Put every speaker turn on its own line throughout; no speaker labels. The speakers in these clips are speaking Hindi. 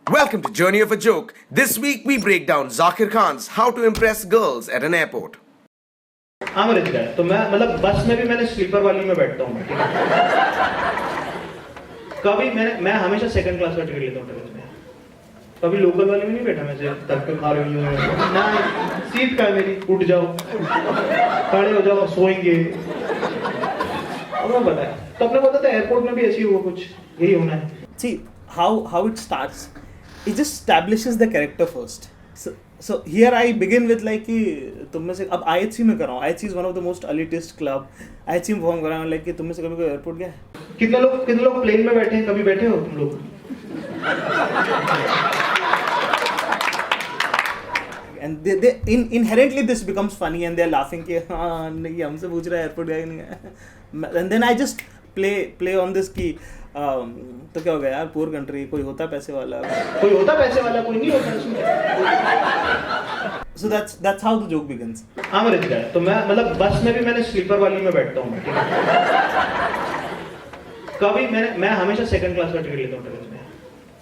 Welcome to Journey of a Joke. This week we break down Zakir Khan's How to Impress Girls at an Airport.
I'm a rich guy, तो मैं मतलब बस में भी मैंने स्लीपर वाली में बैठता हूँ, ठीक है। कभी मैं हमेशा सेकंड क्लास का टिकट लेता हूँ ट्रेन में। कभी लोकल वाले में नहीं बैठा, मैं तब के खा रही हूँ ना, सीट का है मेरी, उठ जाओ, खड़े हो जाओ, सोएंगे। अब मैं बताया, तो अपने पता था एयरपोर्ट में भी ऐसी हुआ कुछ, यही होना है।
See how it starts. It just establishes the character first. So here I begin with like कि तुम में से अब IHC में कर रहा हूँ. IHC is one of the most elitist club. IHC में परफॉर्म कर रहा हूँ like कि तुम में से कभी कोई एयरपोर्ट गया है?
कितने लोग प्लेन में बैठे हैं, कभी बैठे हो तुम लोग?
And they inherently this becomes funny and they're laughing कि हाँ नहीं हमसे पूछ रहा है एयरपोर्ट गया नहीं है. And then I just play on this कि तो क्या हो गया यार, पुअर कंट्री, कोई होता पैसे वाला,
कोई नहीं होता उसमें।
So that's how the joke begins.
I'm a rich guy, तो मैं मतलब बस में भी मैंने स्लीपर वाली में बैठता हूँ, ठीक है। कभी मैं हमेशा सेकंड क्लास का टिकट लेता हूँ ट्रेन में।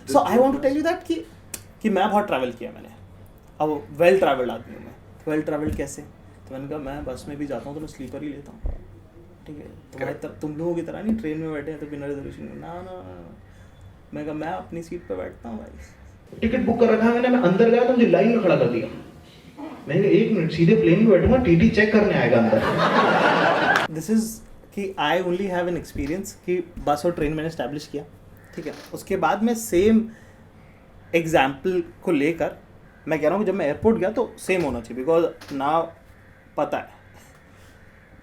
So I want to tell you that कि मैं बहुत ट्रैवल किया मैंने, अब वेल ट्रैवल्ड आदमी हूँ मैं। वेल ट्रैवल्ड कैसे? तो मैंने कहा मैं बस में भी जाता हूँ तो मैं स्लीपर ही लेता हूँ, ठीक है। तुम लोगों की तरह नहीं ट्रेन में बैठे हैं तो बिना रिजर्वेशन में, ना। मैं कहा मैं अपनी सीट पे बैठता हूँ भाई।
टिकट बुक कर रखा है मैंने, मैं अंदर गया तो मुझे लाइन में खड़ा कर दिया। मैंने कहा 1 मिनट, सीधे प्लेन में बैठूंगा, टीटी चेक करने आएगा अंदर।
दिस इज कि I only have an experience कि बस और ट्रेन मैंने एस्टैब्लिश किया, ठीक है। उसके बाद मैं सेम एग्जाम्पल को लेकर मैं कह रहा हूँ कि जब मैं एयरपोर्ट गया तो सेम होना चाहिए, बिकॉज ना पता है,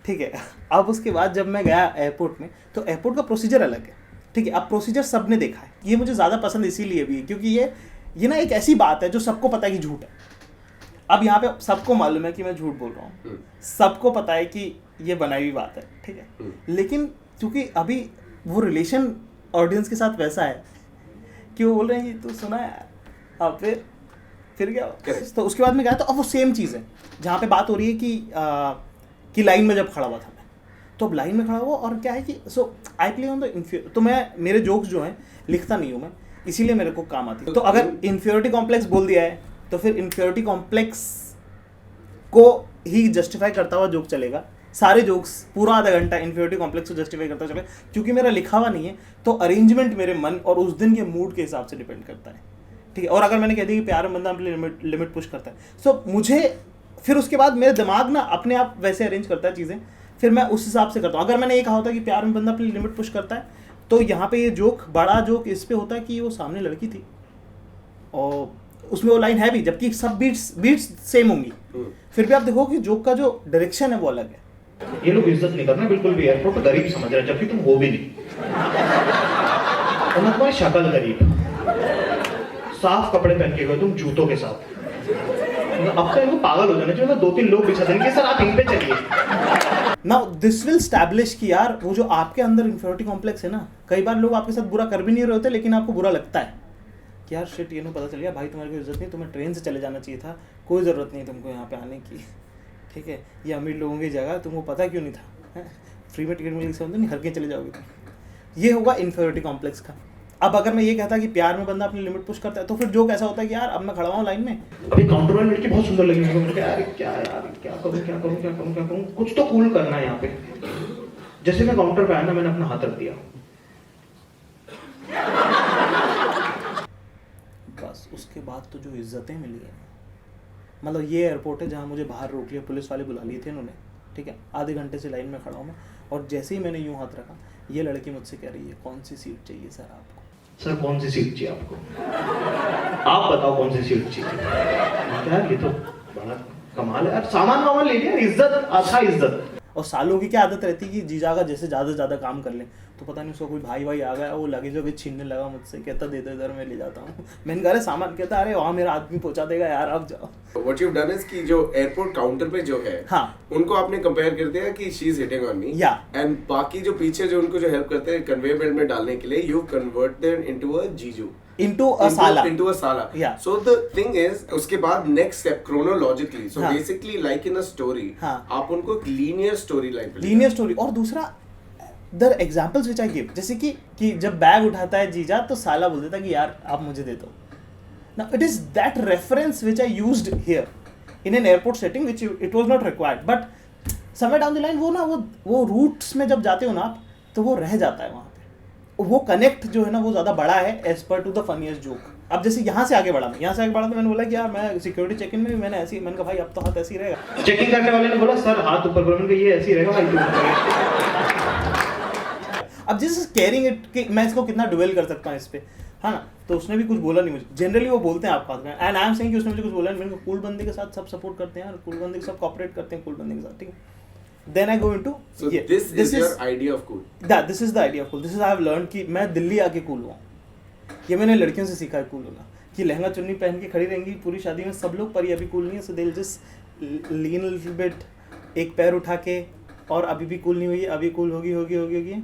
ठीक है। अब उसके बाद जब मैं गया एयरपोर्ट में तो एयरपोर्ट का प्रोसीजर अलग है, ठीक है। अब प्रोसीजर सबने देखा है, ये मुझे ज़्यादा पसंद इसीलिए भी है क्योंकि ये ना एक ऐसी बात है जो सबको पता है कि झूठ है। अब यहाँ पे सबको मालूम है कि मैं झूठ बोल रहा हूँ, सबको पता है कि ये बनाई हुई बात है, ठीक है। लेकिन क्योंकि अभी वो रिलेशन ऑडियंस के साथ वैसा है कि वो बोल रहे हैं कि तू सुना है, अब फिर क्या। तो उसके बाद में गया तो अब वो सेम चीज़ है जहाँ पे बात हो रही है कि लाइन में जब खड़ा हुआ था मैं, तो अब लाइन में खड़ा हुआ और क्या है कि सो आई प्ले ऑन द तो मैं मेरे जोक्स जो हैं लिखता नहीं हूँ मैं, इसीलिए मेरे को काम आती है। तो अगर इन्फ्योरिटी कॉम्प्लेक्स बोल दिया है तो फिर इन्फ्योरिटी कॉम्प्लेक्स को ही जस्टिफाई करता हुआ जोक चलेगा। सारे जोक्स पूरा आधा घंटा इन्फ्योरिटी कॉम्प्लेक्स को जस्टिफाई करता चलेगा, क्योंकि मेरा लिखा हुआ नहीं है तो अरेंजमेंट मेरे मन और उस दिन के मूड के हिसाब से डिपेंड करता है, ठीक है। और अगर मैंने कह दिया कि प्यार में बंदा अपनी लिमिट पुश करता है, सो मुझे फिर उसके बाद मेरे दिमाग ना अपने आप वैसे अरेंज करता है चीज़ें, फिर मैं उस हिसाब से करता हूँ। अगर मैंने ये कहा होता कि प्यार में बंदा अपनी लिमिट पुश करता है तो यहाँ पे ये जोक, बड़ा जोक इस पे होता है कि वो सामने लड़की थी और उसमें वो लाइन है भी, जबकि सब बीट्स सेम होंगी, फिर भी आप देखो कि जोक का जो डायरेक्शन है वो अलग है।
ये लोग इज्जत नहीं करना बिल्कुल भी, एयरपोर्ट को गरीब समझ रहे हैं जबकि तुम हो भी नहीं। और तुम्हारी शक्ल गरीब है, साफ कपड़े पहन के गए तुम जूतों के साथ। अब तो इनको पागल हो जाना चाहिए, 2-3 लोग बिछा देंगे सर आप इन पे चलिए।
नाउ दिस विल स्टैब्लिश कि यार वो जो आपके अंदर इन्फिनिटी कॉम्प्लेक्स है ना, कई बार लोग आपके साथ बुरा कर भी नहीं रहे होते लेकिन आपको बुरा लगता है कि यार शिट, ये ना पता चल गया भाई तुम्हारी कोई इज्जत नहीं, तुम्हें ट्रेन से चले जाना चाहिए था, कोई ज़रूरत नहीं तुमको यहाँ पे आने की, ठीक है। ये अमीर लोगों की जगह, तुमको पता क्यों नहीं था, फ्री में टिकट मिल समझो नहीं, हर कहीं चले जाओगे तुम। ये होगा इन्फिनिटी कॉम्प्लेक्स का। अब अगर मैं ये कहता कि प्यार में बंदा अपनी लिमिट पुश करता है तो फिर जोक ऐसा होता है कि यार अब मैं खड़ा हूँ लाइन में,
अभी काउंटर वाली लड़की बहुत सुंदर लगी मुझे, यार क्या करूं, कुछ तो कूल करना है यहाँ पे। जैसे मैं काउंटर पे आया ना, मैंने अपना हाथ रख दिया,
बस उसके बाद तो जो इज्जतें मिली हैं, मतलब ये एयरपोर्ट है जहाँ मुझे बाहर रोक लिया, पुलिस वाले बुला लिए थे इन्होंने, ठीक है। आधे घंटे से लाइन में खड़ा हूँ मैं और जैसे ही मैंने यूँ हाथ रखा, ये लड़की मुझसे कह रही है कौन सी सीट चाहिए सर आपको।
सर कौन सी सीट चाहिए आपको, आप बताओ कौन सी सीट चाहिए। यार ये तो बड़ा कमाल है यार, सामान ले लिया, इज्जत आधा इज्जत।
और सालों की क्या आदत रहती है कि जीजा का जैसे ज़्यादा से ज़्यादा काम कर लें तो पता नहीं उसको कोई भाई आ गया, वो लगेज वगैरह छीनने लगा मुझसे, कहता दे दो इधर मैं ले जाता हूँ। मैंने कहा अरे सामान, कहता अरे वहाँ मेरा आदमी पहुँचा देगा यार आप जाओ।
What you've done is कि जो एयरपोर्ट काउंटर पे जो है,
हाँ,
उनको आपने कंपेयर कर दिया कि she is hitting on me, and बाकी जो पीछे जो उनको जो हेल्प करते हैं कन्वेयर बेल्ट में डालने के लिए, you convert them into a जीजू,
into a sala.
Yeah. So the thing is, उसके बाद next step chronologically. So
हाँ.
basically like in a story,
हाँ.
आप उनको एक linear story line पे
linear story। और दूसरा the examples which I give, जैसे कि जब बैग उठाता है जीजा तो साला बोल देता कि यार आप मुझे दे दो, Now it is that reference which I used here in an airport setting, which it was not required, but somewhere down the line वो रूट्स में जब जाते हो ना आप, तो वो रह जाता है वहाँ पे, वो कनेक्ट जो है ना वो ज़्यादा बड़ा है as per to the funniest joke. अब जैसे यहाँ से आगे बढ़ा तो मैंने बोला कि यार मैं सिक्योरिटी चेक इन में भी मैंने कहा भाई अब तो हाथ ऐसे ही रहेगा.
चेकिंग करने वाले ने बोला सर हाथ ऊपर करो, मैंने कहा ये ऐसे ही रहेगा भाई.
अब जिस केयरिंग इट कि मैं इसको कितना डुवेल कर सकता हूँ इस पे, है ना, तो उसने भी कुछ बोला नहीं मुझे. जनरली वो बोलते हैं आपका, एंड आई एम सेइंग कि उसने मुझे कुछ बोला नहीं. मैंने कहा कूल बंदे के साथ सब सपोर्ट करते हैं, कूल बंदे के साथ कोऑपरेट करते हैं, कूल बंदे के साथ, ठीक है. Then I go into
so this is your idea of cool.
This is the idea of cool. This is I have learned कि मैं दिल्ली आके कूल हुआ. ये मैंने लड़कियों से सीखा है कूल होना, कि लहंगा चुन्नी पहन के खड़ी रहेंगी पूरी शादी में सब लोग, पर ये अभी कूल नहीं है. So they'll just lean a little bit, एक पैर उठा के, और अभी भी कूल नहीं हुई है, अभी कूल होगी.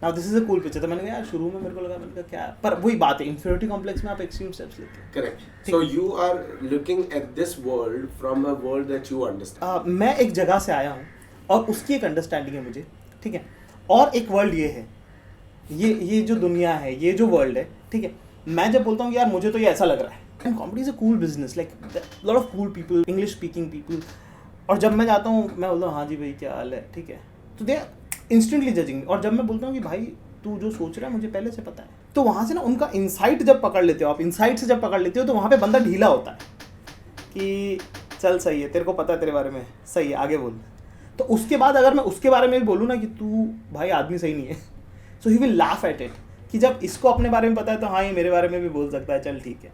Now this is a cool picture. तो मैंने कहा यार शुरू में मेरे को लगा, मैंने कहा क्या, पर वही बात है, इंफीरियरिटी कॉम्प्लेक्स में आप एक्सट्रीम स्टेप्स लेते हैं.
Correct. So you are looking at this world from a world that you understand.
मैं एक जगह से आया हूँ और उसकी एक अंडरस्टैंडिंग है मुझे, ठीक है, और एक वर्ल्ड ये है, ये जो दुनिया है, ये जो वर्ल्ड है, ठीक है. मैं जब बोलता हूँ कि यार मुझे तो ये ऐसा लग रहा है, and comedy is a cool business, like lot of cool people, English speaking people, और जब मैं जाता हूँ मैं बोलता हूँ हाँ जी भाई क्या हाल है, ठीक है, तो दे इंस्टेंटली जजिंग. और जब मैं बोलता हूँ कि भाई तू जो सोच रहा है मुझे पहले से पता है, तो वहाँ से ना उनका इंसाइट जब पकड़ लेते हो आप, इंसाइट से जब पकड़ लेते हो तो वहाँ पे बंदा ढीला होता है कि चल सही है, तेरे को पता है तेरे बारे में, सही है आगे बोल. तो उसके बाद अगर मैं उसके बारे में भी बोलूँ ना कि तू भाई आदमी सही नहीं है, so he will laugh at it, कि जब इसको अपने बारे में पता है तो हाँ ये मेरे बारे में भी बोल सकता है, चल ठीक है.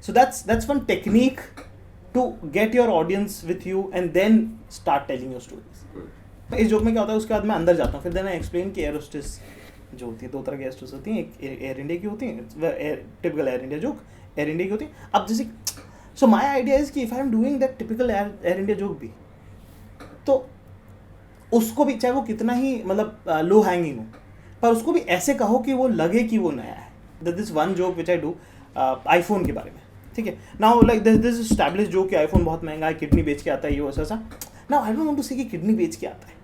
So that's one technique to get your audience with you and then start telling your stories. इस जोक में क्या होता है, उसके बाद मैं अंदर जाता हूँ, फिर देन आई एक्सप्लेन कि एयर होस्टेस जो होती है, दो तरह की एयर होस्टेस होती हैं, एक एयर इंडिया की होती है, typical air India joke air India की होती है. अब जैसे सो माई आइडिया इज कि if I am doing that typical air India joke भी, तो उसको भी चाहे वो कितना ही मतलब लो हैंगिंग हो, पर उसको भी ऐसे कहो कि वो लगे कि वो नया है. This one joke which I do iPhone के बारे में, ठीक है. Now like this establish joke कि आईफोन बहुत महंगा है, किडनी बेच के आता है, ये वैसा. Now I don't want to say कि किडनी बेच के आता है,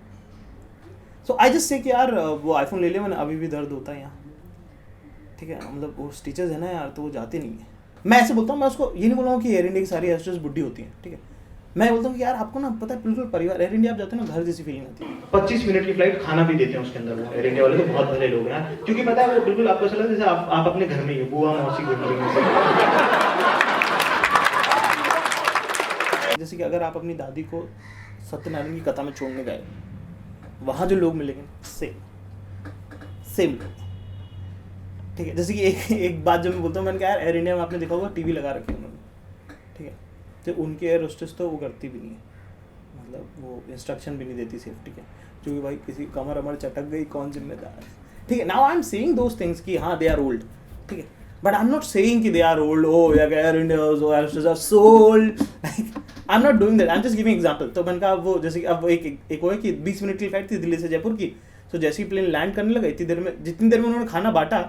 सो आई जस्ट से कि यार वो आईफोन ले लिया मैंने, अभी भी दर्द होता है यहाँ, ठीक है, मतलब वो स्टिचेस है ना यार, तो वो जाते नहीं है. मैं ऐसे बोलता हूँ, मैं उसको ये नहीं बोल रहा हूँ कि एयर इंडिया की सारी एयरस्टेस बुड्ढी होती हैं, ठीक है. मैं बोलता हूँ कि यार आपको ना पता है बिल्कुल परिवार, एयर इंडिया आप जाते हो ना घर जैसी फीलिंग आती है.
25 मिनट की फ्लाइट, खाना भी देते हैं उसके अंदर वो एयर इंडिया वाले, तो बहुत भले लोग हैं, क्योंकि पता है वो बिल्कुल आपको चला जैसे आप अपने घर में ही हो, बुआ मौसी घूम रही हैं.
जैसे कि अगर आप अपनी दादी को सत्यनारायण की कथा में छोड़ने गए, वहाँ जो लोग मिलेंगे सेम लोग, ठीक है. जैसे कि एक बात जब मैं बोलता हूँ, मैंने कहा यार एयर इंडिया में आपने देखा होगा टीवी लगा रखे हैं उन्होंने, ठीक है, तो उनकी एयर होस्टेस तो वो करती भी नहीं है, मतलब वो इंस्ट्रक्शन भी नहीं देती सेफ्टी के, क्योंकि भाई किसी कमर अमर चटक गई कौन जिम्मेदार है, ठीक है. Now I am saying those things कि हाँ दे आर ओल्ड, ठीक है, but I am not saying कि they are old, oh yeah air India air hostess are so old, I am not doing that, I am just giving example. तो मैंने कहा वो जैसे कि अब एक वो है कि 20 मिनट की फ्लाइट थी दिल्ली से जयपुर की, तो जैसे ही प्लेन लैंड करने लगा, इतनी देर में जितनी देर में उन्होंने खाना बांटा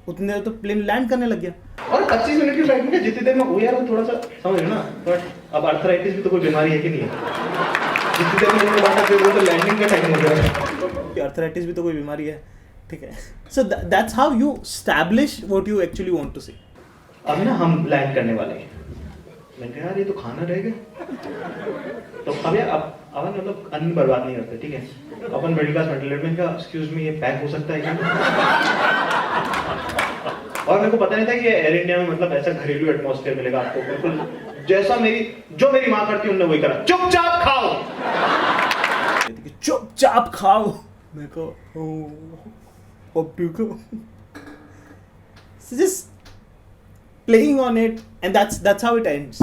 उतनी देर तो प्लेन लैंड करने लग गया.
और 25 मिनट की फ्लाइट में जितनी देर में वो यार वो थोड़ा सा समझ लो ना, बट अब अर्थराइटिस भी तो कोई बीमारी है कि नहीं है, जितनी देर में उन्होंने बांटा फिर वो तो लैंडिंग का टाइम हो गया.
अर्थराइटिस भी तो कोई बीमारी है, ठीक है. So that's how you establish what you actually want to say.
अब ना हम लैंड करने वाले हैं, मैंने कहा यार ये तो खाना रहेगा, तो अब यार अपन मतलब अन्न बर्बाद नहीं करते, ठीक है, अपन मिडिल क्लास मेंटलिटी का एक्सक्यूज मी ये पैक हो सकता है क्या. और मेरे को पता नहीं था कि एयर इंडिया में मतलब ऐसा घरेलू एटमॉस्फेयर मिलेगा आपको, बिल्कुल जैसा मेरी माँ करती है उन्होंने वही करा, चुपचाप खाओ,
चुपचाप खाओ. मैं को अब ठीक है, just playing on it, and that's how it ends,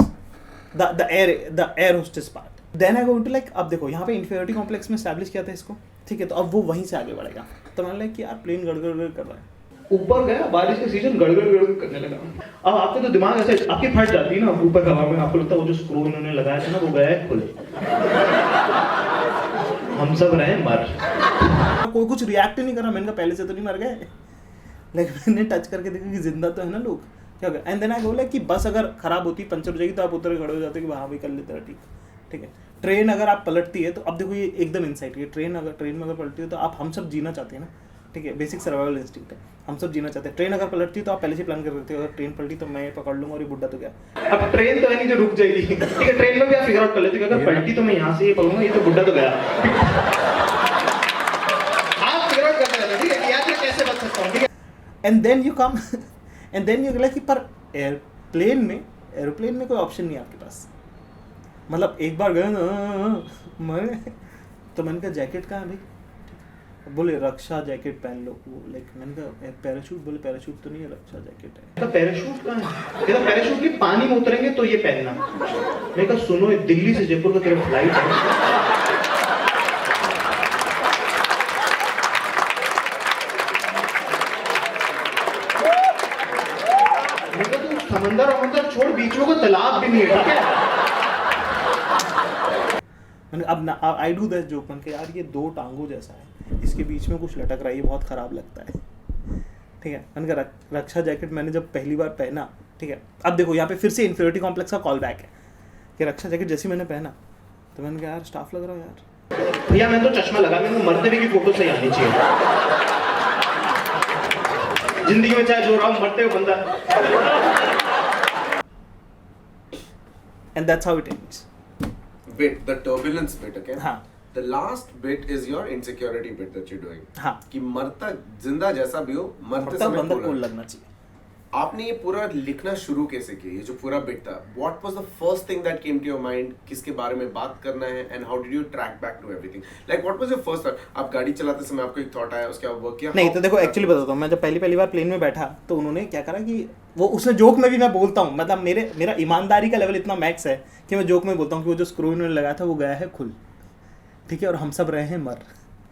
the air hostess part. Then I go into like, अब देखो यहाँ पे inferiority complex में establish किया था इसको, ठीक है, तो अब वो वहीं से आगे बढ़ेगा. तो मैंने लगा कि यार प्लेन गड़गड़ कर रहा है,
ऊपर गया बारिश का सीजन, गड़गड़ करने लगा. अब आपका तो दिमाग ऐसे आपकी फट जाती है ना ऊपर हवा में, आपको लगता है वो जो स्क्रू इन्होंने लगाया था ना वो गया है खुले, हम सब रहे मर.
कोई कुछ रिएक्ट नहीं कर रहा. मैंने कहा पहले से तो नहीं मर गए, लेकिन मैंने टच करके देखा कि जिंदा तो है ना लोग, क्या होगा. And then I go like कि बस अगर खराब होती पंचर हो जाएगी तो आप उतर खड़े हो जाते कि हाँ भाई कर लेते हैं, ठीक है. ट्रेन अगर आप पलटती है तो अब देखो ये एकदम इनसाइट है, ट्रेन में अगर पलटती है तो आप हम सब जीना चाहते हैं ना, ठीक है, बेसिक सर्वाइवल इंस्टिंक्ट है, हम सब जीना चाहते हैं। ट्रेन अगर पलटती तो आप पहले से प्लान कर देते हो, अगर ट्रेन पलटी तो मैं पकड़ लूंगा और ये बुड्ढा तो क्या। अब ट्रेन तो है नहीं जो रुक जाएगी, ठीक है, ट्रेन में भी आप फिगर आउट कर लेते हो, अगर पलटी तो मैं यहाँ से ये पकड़ूंगा, ये तो बुड्ढा तो गया। आप फिगर आउट करते रहते हो, ठीक है, यार मैं कैसे बच सकता हूँ, ठीक है। And then you come and then you like कि पर एरोप्लेन में कोई ऑप्शन नहीं है आपके पास। मतलब एक बार गए मैं तो मैंने कहा जैकेट कहाँ है भाई, बोले रक्षा जैकेट पहन लो। वो लाइक मैंने कहा पैराशूट, बोले पैराशूट तो नहीं है, रक्षा जैकेट है। तो पैराशूट कहाँ है? कहता पैराशूट की पानी में उतरेंगे तो ये पहनना। मैं कहा सुनो, दिल्ली से जयपुर का तेरा फ्लाइट है, मैं कहा तू समंदर छोड़, बीच में कोई तालाब भी नहीं है, ठीक है। अब ना आई डू दैट जोक, मन के यार ये दो टांगों जैसा है, इसके बीच में कुछ लटक रहा है, ये बहुत खराब लगता है, ठीक है। मैंने कहा रक्षा जैकेट मैंने जब पहली बार पहना, ठीक है, अब देखो यहाँ पे फिर से इन्फीरियरिटी कॉम्प्लेक्स का कॉल बैक है कि रक्षा जैकेट जैसी मैंने पहना तो मैंने कहा यार स्टाफ लग रहा हूँ यार, भैया मैं तो चश्मा लगा, मेरे को मरते हुए की फोटो सही आनी चाहिए, जिंदगी में चाहे जो रहा हूँ, मरते हुए बंदा। And that's how it ends.
Bit, the turbulence bit, okay?
हाँ.
The last bit is your insecurity bit that you're doing.
हाँ.
कि मरता जिंदा जैसा भी हो, मरते समय
बंदा cool लगना चाहिए।
आपने ये पूरा लिखना शुरू कैसे किया, ये जो पूरा बिट था? What was the first thing that came to your mind? किसके बारे में बात करना है? And how did you track back to everything? Like what was your first thought? आप गाड़ी चलाते समय आपको एक थॉट आया, उसके बाद वर्क किया?
नहीं तो देखो एक्चुअली बताता हूँ, मैं जब पहली बार प्लेन में बैठा तो उन्होंने क्या करा कि वो उसने जोक में भी मैं बोलता हूँ, मतलब मेरा ईमानदारी का लेवल इतना मैक्स है कि मैं जोक में बोलता हूँ कि वो जो स्क्रू इन्होंने लगाया था वो गया है खुल, ठीक है, और हम सब रहे हैं मर।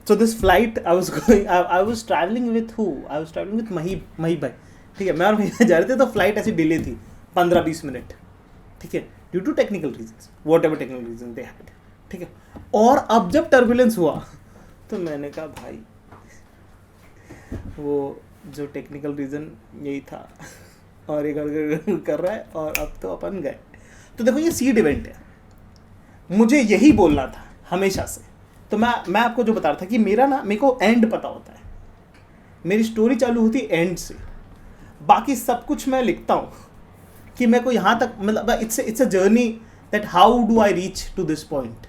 So this flight I was travelling with Mahib भाई, ठीक है, मैं और महीब जा रहे थे, तो फ्लाइट ऐसी डिले थी 15-20 मिनट, ठीक है, due to technical reasons, whatever technical reason they had, ठीक है। और अब जब टर्बुलेंस हुआ तो मैंने कहा भाई वो जो टेक्निकल रीजन यही था और ये कर रहा है, और अब तो अपन गए। तो देखो ये सीड इवेंट है, मुझे यही बोलना था हमेशा से। तो मैं आपको जो बता रहा था कि मेरे को एंड पता होता है, मेरी स्टोरी चालू होती है एंड से, बाकी सब कुछ मैं लिखता हूँ कि मेरे को यहाँ तक, मतलब it's a journey that how do I reach to this point.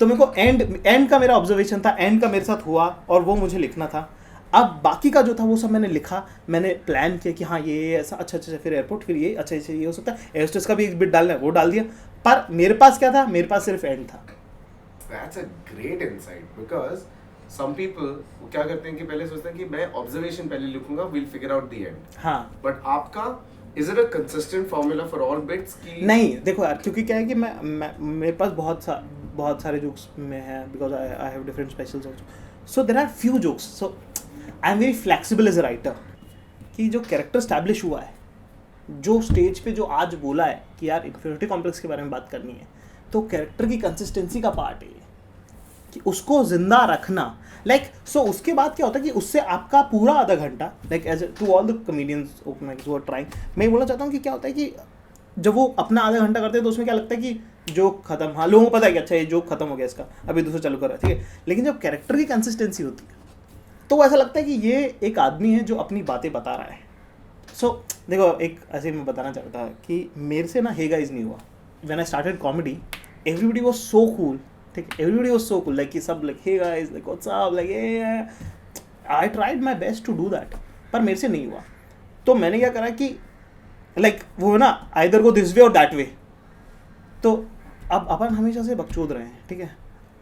तो मेरे को एंड का मेरा ऑब्जर्वेशन था, एंड का मेरे साथ हुआ और वो मुझे लिखना था। अब बाकी का जो था वो सब मैंने लिखा, मैंने प्लान किया कि हाँ ये ऐसा, अच्छा फिर एयरपोर्ट, फिर ये अच्छा ये हो सकता है, एयर होस्टेस का भी एक बिट डालना है, वो डाल दिया। पर मेरे पास क्या था, मेरे पास सिर्फ एंड था।
That's a great insight because some people वो क्या करते हैं कि पहले सोचते हैं कि मैं ऑब्जर्वेशन पहले लिखूंगा, we'll figure out the end।
हाँ।
But आपका is it a consistent formula for all bits की?
नहीं देखो यार, क्योंकि क्या है कि मैं मेरे पास बहुत सारे जोक्स में है, because I have different specials also, so there are few jokes, so I am very flexible as a writer. कि जो कैरेक्टर स्टैब्लिश हुआ है, जो स्टेज पे जो आज बोला है कि यार इन्फीरियरिटी कॉम्प्लेक्स के बारे में बात करनी है, तो कैरेक्टर की कंसिस्टेंसी का पार्ट है कि उसको जिंदा रखना। सो उसके बाद क्या होता है कि उससे आपका पूरा आधा घंटा, as to all the comedians who are trying, मैं बोलना चाहता हूँ कि क्या होता है कि जब वो अपना आधा घंटा करते हैं तो उसमें क्या लगता है कि जोक खत्म, हाँ लोगों को पता है कि अच्छा ये जोक खत्म हो गया इसका, अभी दूसरा चालू कर रहा है, ठीक है। लेकिन जब कैरेक्टर की कंसिस्टेंसी होती है तो ऐसा लगता है कि ये एक आदमी है जो अपनी बातें बता रहा है। सो देखो एक ऐसे मैं बताना चाहता था कि मेरे से ना हे गाइस नहीं हुआ। When I started comedy everybody was so cool, ठीक है, everybody was so cool, like कि सब like hey guys, like what's up, like I tried my best to do that, पर मेरे से नहीं हुआ। तो मैंने क्या करा कि लाइक वो ना आइदर गो दिस वे और दैट वे। तो अब अपन हमेशा से बकचोद रहे हैं, ठीक है,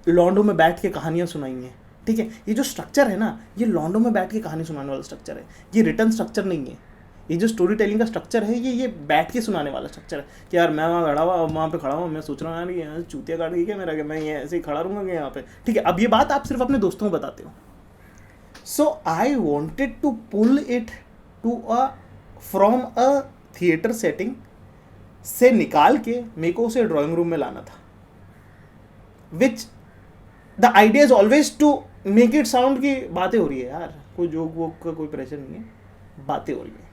लॉन्डो में बैठ के कहानियाँ सुनाई हैं, ठीक है। ये जो स्ट्रक्चर है ना, ये लॉन्डो में बैठ के कहानी सुनाने वाला स्ट्रक्चर है, ये रिटर्न स्ट्रक्चर नहीं है। ये जो स्टोरी टेलिंग का स्ट्रक्चर है, ये बैठ के सुनाने वाला स्ट्रक्चर है कि यार मैं वहाँ पे खड़ा हुआ, मैं सोच रहा हूँ यार ये चूतिया काट गई क्या मेरा, कि मैं ये ऐसे ही खड़ा रहूँगा यहाँ पे, ठीक है। अब ये बात आप सिर्फ अपने दोस्तों को बताते हो। So I wanted to pull it to from a theatre setting से निकाल के मेरे को उसे ड्राइंग रूम में लाना था, which the idea is always to make it sound की बातें हो रही है यार, कोई जोक वोक का कोई प्रेशर नहीं है, बातें हो रही है।